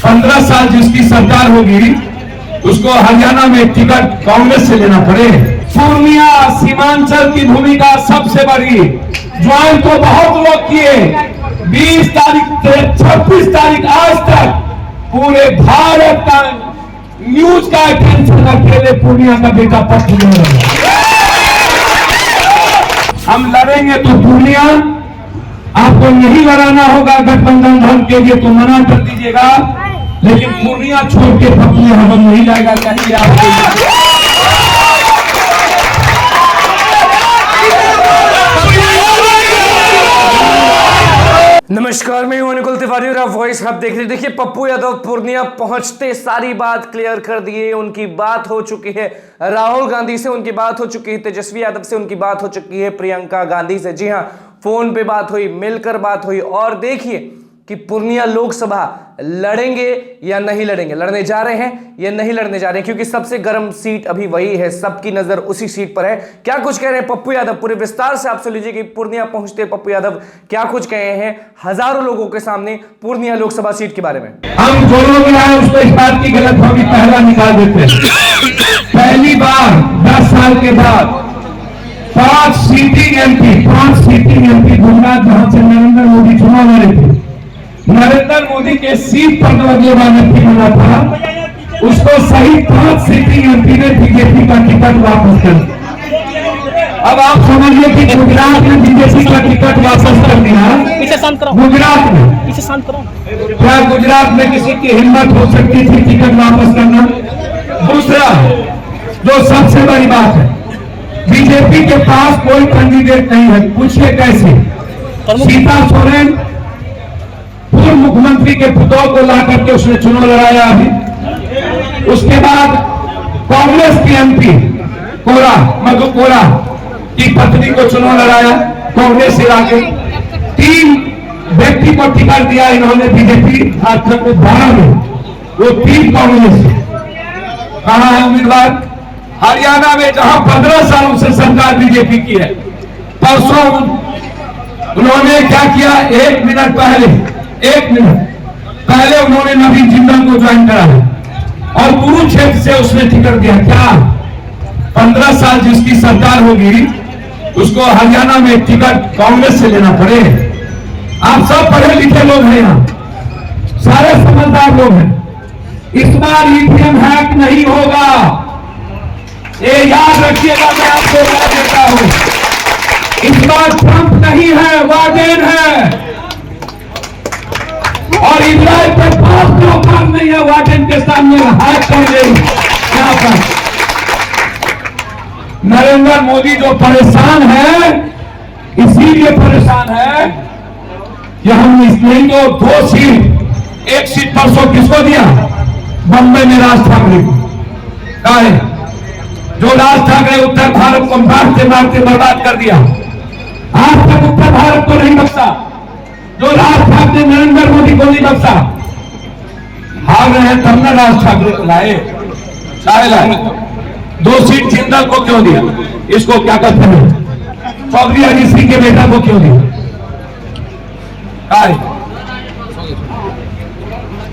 15 साल जिसकी सरकार होगी उसको हरियाणा में टिकट कांग्रेस से लेना पड़े। पूर्णिया सीमांचल की भूमिका सबसे बड़ी, ज्वाइन तो बहुत लोग किए, 20 तारीख से 26 तारीख आज तक पूरे भारत का न्यूज का अटेंशन अकेले पूर्णिया का बेटा पप्पू ले रहा है। हम लड़ेंगे तो पूर्णिया, आपको नहीं लड़ाना होगा गठबंधन धर्म के लिए तो मना कर दीजिएगा, लेकिन पूर्णिया छोड़ के पप्पू हम नहीं जाएगा। चाहिए आपको नमस्कार, मैं हूं अनुकुल तिवारी और आप वॉइस हब देख रहे। देखिए, पप्पू यादव पूर्णिया पहुंचते सारी बात क्लियर कर दिए। उनकी बात हो चुकी है राहुल गांधी से, उनकी बात हो चुकी है तेजस्वी यादव से, उनकी बात हो चुकी है प्रियंका गांधी से। जी हां, फोन पे बात हुई, मिलकर बात हुई। और देखिए कि पूर्णिया लोकसभा लड़ेंगे या नहीं लड़ेंगे, लड़ने जा रहे हैं या नहीं लड़ने जा रहे हैं, क्योंकि सबसे गर्म सीट अभी वही है, सबकी नजर उसी सीट पर है। क्या कुछ कह रहे हैं पप्पू यादव, पूरे विस्तार से आपसे लीजिए कि पूर्णिया पहुंचते पप्पू यादव क्या कुछ कहे हैं हजारों लोगों के सामने पूर्णिया लोकसभा सीट के बारे में। हम जो लोग आए उसको इस बात की गलतफहमी पहला निकाल देते हैं। पहली बार 10 साल के बाद 5 सीटिंग एमपी गुजरात, जहां से नरेंद्र मोदी चुनाव लड़े थे, नरेंद्र मोदी के सीट पर जो अगेवा एमपी बना था उसको सही 5 सीटिंग एमपी ने बीजेपी का टिकट वापस कर दिया। अब आप समझिए कि गुजरात में बीजेपी का टिकट वापस कर दिया। गुजरात में क्या गुजरात में किसी की हिम्मत हो सकती थी टिकट वापस करना? दूसरा, जो सबसे बड़ी बात है, बीजेपी के पास कोई कैंडिडेट नहीं है। पूछिए कैसे? सीता सोरेन पूर्व मुख्यमंत्री के पुतौह को ला करके उसने चुनाव लड़ाया अभी। उसके बाद कांग्रेस की एमपी मधु कोरा की पत्नी को चुनाव लड़ाया कांग्रेस से आगे। 3 व्यक्ति को टिकट दिया इन्होंने बीजेपी झारखंड में 12 में, वो 3 कांग्रेस से। कहां है उम्मीदवार? हरियाणा में, जहां 15 सालों से सरकार बीजेपी की है। परसों उन्होंने क्या किया? 1 मिनट पहले उन्होंने नवीन जिंदल को ज्वाइन करा है और कुरुक्षेत्र से उसने टिकट दिया। क्या 15 साल जिसकी सरकार होगी उसको हरियाणा में टिकट कांग्रेस से लेना पड़े? आप सब पढ़े लिखे लोग हैं, यहाँ सारे समझदार लोग हैं। इस बार ईवीएम हैक नहीं होगा, ये याद रखिएगा। मैं आपको बता देता हूं, इस बार ट्रंप नहीं है, वाडेन है। और इजराइल पर बहुत औकात नहीं है वाडेन के सामने हाथ कर गई। यहाँ पर नरेंद्र मोदी जो परेशान है, इसीलिए परेशान है कि हमने इसलिए तो 2 सीट, 1 सीट परसों किसको दिया? बंबई में राज ठाकरे को। कहा है जो राज ठाकरे उत्तर भारत को मारते मारते बर्बाद कर दिया, आज तक उत्तर भारत को नहीं बख्शा। जो राज ठाकरे नरेंद्र मोदी को नहीं बख्शा। हार रहे हैं तब ना राज ठाकरे को लाए, चाहे लाए। 2 सीट जिंदल को क्यों दिया? इसको क्या कहते हैं? चौधरी अजीत सिंह के बेटा को क्यों दिया?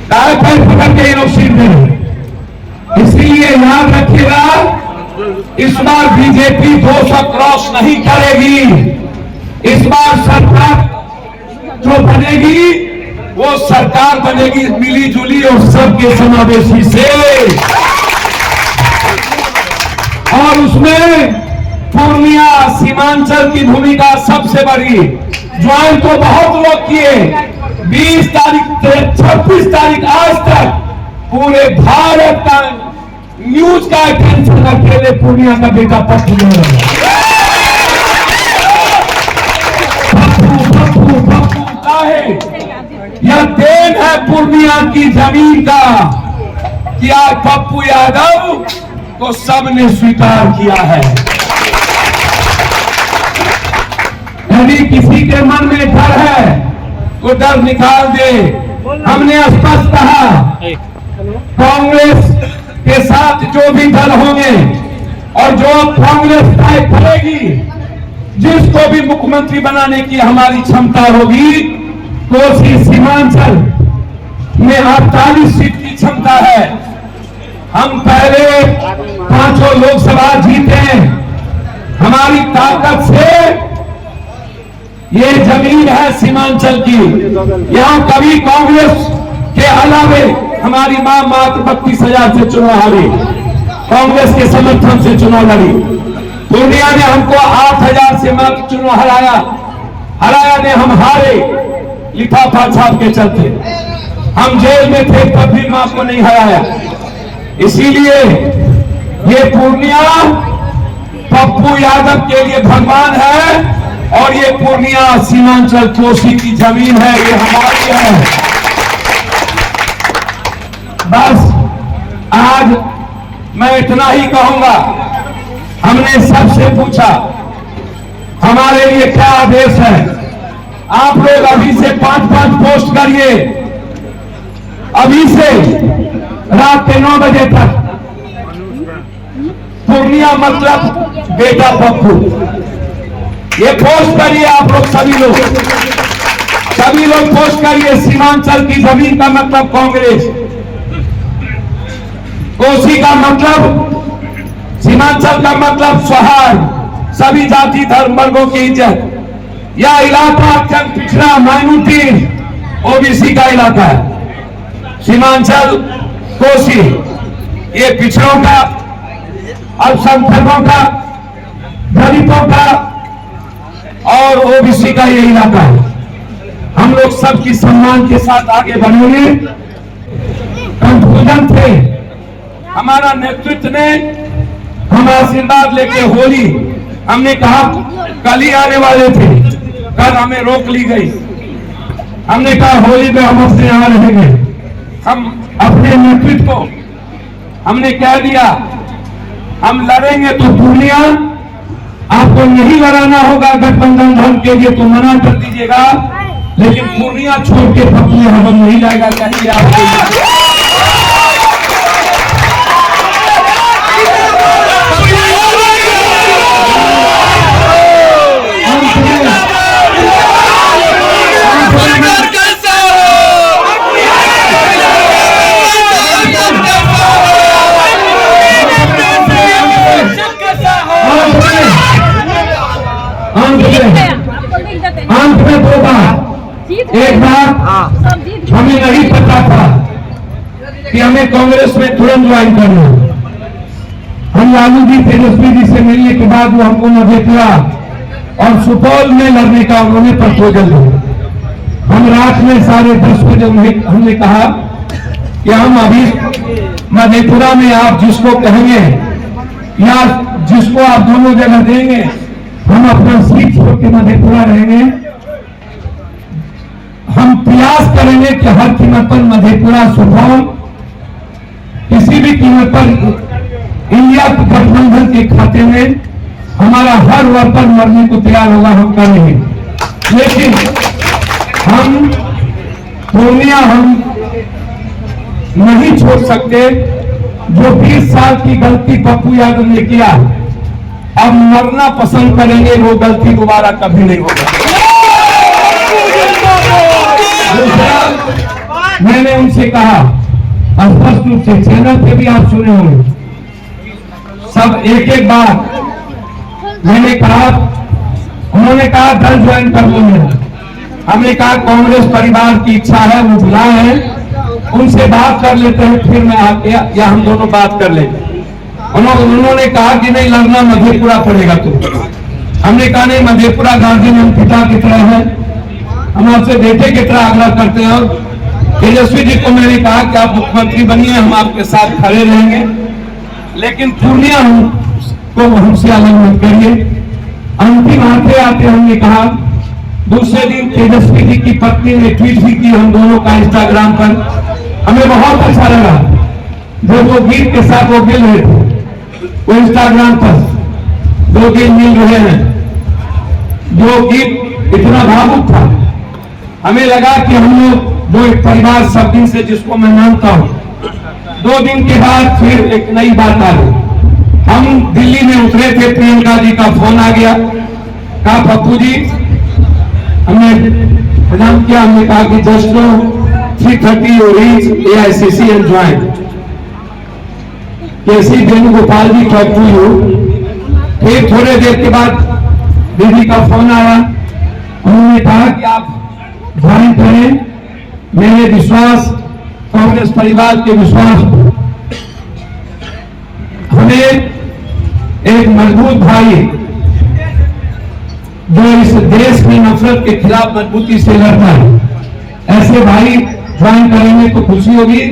पैर पकड़ के ये लोग सीट दे रहे। इसीलिए याद रखिएगा, इस बार बीजेपी 200 क्रॉस नहीं करेगी। इस बार सरकार जो बनेगी वो सरकार बनेगी मिली जुली और सबके समावेशी से, और उसमें पूर्णिया सीमांचल की भूमिका सबसे बड़ी। ज्वाइन तो बहुत लोग किए, 20 तारीख से 26 तारीख आज तक पूरे भारत का न्यूज का अटेंशन अकेले पूर्णिया का बेटा पप्पू ले रहा है। यह देन है पूर्णिया की जमीन का कि आज पप्पू यादव को सबने स्वीकार किया है। यदि किसी के मन में डर है वो डर निकाल दे। हमने स्पष्ट कहा, कांग्रेस के साथ जो भी दल होंगे और जो कांग्रेस तय करेगी, जिसको भी मुख्यमंत्री बनाने की हमारी क्षमता होगी, कोसी सीमांचल में 48 सीट की क्षमता है। हम पहले 5 लोकसभा जीते हैं। हमारी ताकत से ये जमीन है सीमांचल की। यहां कभी कांग्रेस के अलावे हमारी मां मात्र 32,000 से चुनाव हारी, कांग्रेस के समर्थन से चुनाव लड़ी। पूर्णिया ने हमको 8,000 से मात्र चुनाव हराया ने हम हारे, लिफाफा छाप के चलते। हम जेल में थे तब भी मां को नहीं हराया। इसीलिए ये पूर्णिया पप्पू यादव के लिए भगवान है और ये पूर्णिया सीमांचल कोसी की जमीन है, ये हमारी है। बस आज मैं इतना ही कहूंगा। हमने सबसे पूछा हमारे लिए क्या आदेश है। आप लोग अभी से 5-5 पोस्ट करिए, अभी से रात के 9 बजे तक। पूर्णिया मतलब बेटा पप्पू, ये पोस्ट करिए। आप लोग सभी लोग पोस्ट करिए। सीमांचल की जमीन का मतलब कांग्रेस, कोसी का मतलब, सीमांचल का मतलब सौहार्द, सभी जाति धर्म वर्गों की इज्जत। यह इलाका अत्यंत पिछड़ा माइनॉरिटी ओबीसी का इलाका है। सीमांचल कोसी ये पिछड़ों का, अल्पसंख्यकों का, दलितों का और ओबीसी का ये इलाका है। हम लोग सबकी सम्मान के साथ आगे बढ़ेंगे। कंफ्यूजन थे, हमारा नेतृत्व ने हम आशीर्वाद लेके होली, हमने कहा कल ही आने वाले थे, कल हमें रोक ली गई। हमने कहा होली में हम अपने यहां रहेंगे। हम अपने नेतृत्व को हमने कह दिया हम लड़ेंगे तो पूर्णिया, आपको नहीं लड़ाना होगा गठबंधन धर्म के लिए तो मना कर दीजिएगा, लेकिन पूर्णिया छोड़ के पप्पू हम नहीं जाएगा कहीं आपको। अंत में 2 बात। एक बात हमें नहीं पता था कि हमें कांग्रेस में तुरंत ज्वाइन करना। हम लालू जी तेजस्वी जी से मिलने के बाद वो हमको मधेपुरा और सुपौल में लड़ने का उन्होंने प्रपोजल दिया। हम रात में 10:30 बजे हमने कहा कि हम अभी मधेपुरा में आप जिसको कहेंगे या जिसको आप दोनों जगह देंगे, हम अपना सीट छोड़ के मधेपुरा रहेंगे। हम प्रयास करेंगे कि हर कीमत पर मधेपुरा सुपौल किसी भी कीमत पर इंडिया गठबंधन के खाते में हमारा हर वर्कर मरने को तैयार होगा, हम करेंगे। लेकिन हम पूर्णिया हम नहीं छोड़ सकते। जो 20 साल की गलती पप्पू यादव ने किया, अब मरना पसंद करेंगे, वो गलती दोबारा कभी नहीं होगा। मैंने उनसे कहा स्पष्ट रूप से, चैनल पे भी आप सुने होंगे, सब एक बात मैंने कहा। उन्होंने कहा दल ज्वाइन कर लूंगा। हमने कहा कांग्रेस परिवार की इच्छा है, वो बुलाए हैं, उनसे बात कर लेते हैं, फिर मैं आके या हम दोनों बात कर लेंगे। उन्होंने कहा कि नहीं लड़ना मधेपुरा पड़ेगा। तो हमने कहा नहीं, मधेपुरा गांधी में पिता की तरह है, हम आपसे बेटे की तरह आग्रह करते हैं। और तेजस्वी जी को मैंने कहा कि आप मुख्यमंत्री बनिए, हम आपके साथ खड़े रहेंगे, लेकिन पूर्णिया को हमसे अलग मत करिए। अंतिम आते आते हमने कहा, दूसरे दिन तेजस्वी जी की पत्नी ने ट्वीट भी की हम दोनों का इंस्टाग्राम पर। हमें बहुत अच्छा लगा जो वो गीत के साथ वो मिल रहे थे, वो इंस्टाग्राम पर 2 गीत मिल रहे हैं। जो गीत इतना भावुक था, हमें लगा कि हम लोग वो एक परिवार सब दिन से जिसको मैं मानता हूं। 2 दिन के बाद फिर एक नई बात आ गई। हम दिल्ली में उतरे थे, प्रियंका जी का फोन आ गया, कहा पप्पू जी, हमने प्रणाम किया, हमने कहा कि just 3:30 you reach AICC and join. KC Venugopal ji talk to you. फिर थोड़े देर के बाद दीदी का फोन आया, उन्होंने कहा कि आप ज्वाइन करें। मेरे विश्वास, कांग्रेस परिवार के विश्वास, हमें एक मजबूत भाई जो इस देश की नफरत के खिलाफ मजबूती से लड़ता है, ऐसे भाई ज्वाइन करेंगे तो खुशी होगी।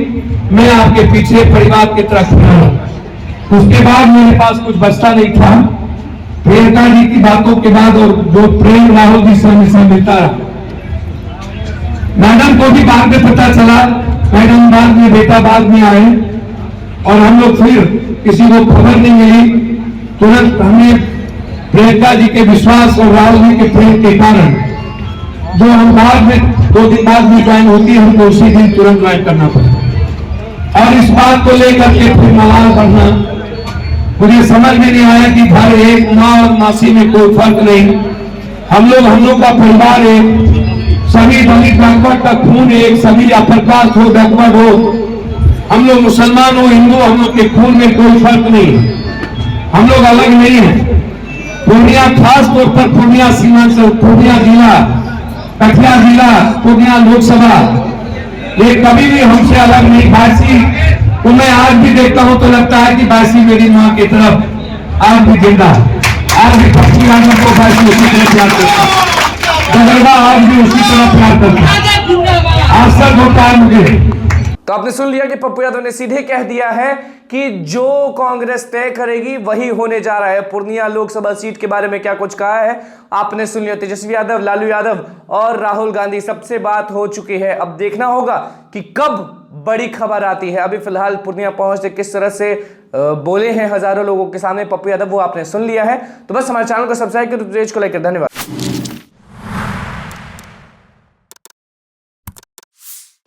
मैं आपके पीछे परिवार की तरफ खड़ा हूं। उसके बाद मेरे पास कुछ बचता नहीं था। प्रियंका जी की बातों के बाद और जो प्रेम राहुल जी से हमेशा मिलता रहा। मैडम को भी बाद में पता चला, मैडम बाद में, बेटा बाद में आए और हम लोग फिर किसी को खबर नहीं मिली। तुरंत हमें प्रियंका जी के विश्वास और राहुल जी के प्रेम के कारण जो हम बाद में 2 दिन बाद में ज्वाइन होती है, हमको उसी दिन तुरंत ज्वाइन करना पड़ा। और इस बात को लेकर के फिर मलाल करना, मुझे समझ में नहीं आया कि भाई एक माँ और मासी में कोई फर्क नहीं। हम लोग का परिवार एक, सभी दलित बैकवर्ड का खून एक, सभी अपर कास्ट हो, बैकवर्ड हो, हम लोग मुसलमान हो, हिंदू, हम लोग के खून में कोई फर्क नहीं। हम लोग अलग नहीं है। पूर्णिया, खास तौर पर पूर्णिया सीमांचल, पूर्णिया जिला, कटिया जिला, पूर्णिया लोकसभा, ये कभी भी हमसे अलग नहीं। बासी तो मैं आज भी देखता हूं तो लगता है कि बासी मेरी मां की तरफ आज भी जिंदा, आज भी पप्पू यादव को बासी उसी तरह प्यार करता है, गगरबा आज भी उसी तरह प्यार करता है। आशा होता है मुझे। तो आपने सुन लिया कि पप्पू यादव ने सीधे कह दिया है कि जो कांग्रेस तय करेगी वही होने जा रहा है। पूर्णिया लोकसभा सीट के बारे में क्या कुछ कहा है आपने सुन लिया। तेजस्वी यादव, लालू यादव और राहुल गांधी सबसे बात हो चुकी है। अब देखना होगा कि कब बड़ी खबर आती है। अभी फिलहाल पूर्णिया पहुंचते किस तरह से बोले हैं हजारों लोगों के सामने पप्पू यादव, वो आपने सुन लिया है। तो बस हमारे चैनल को सब्सक्राइब करें, पेज को लाइक करें। धन्यवाद।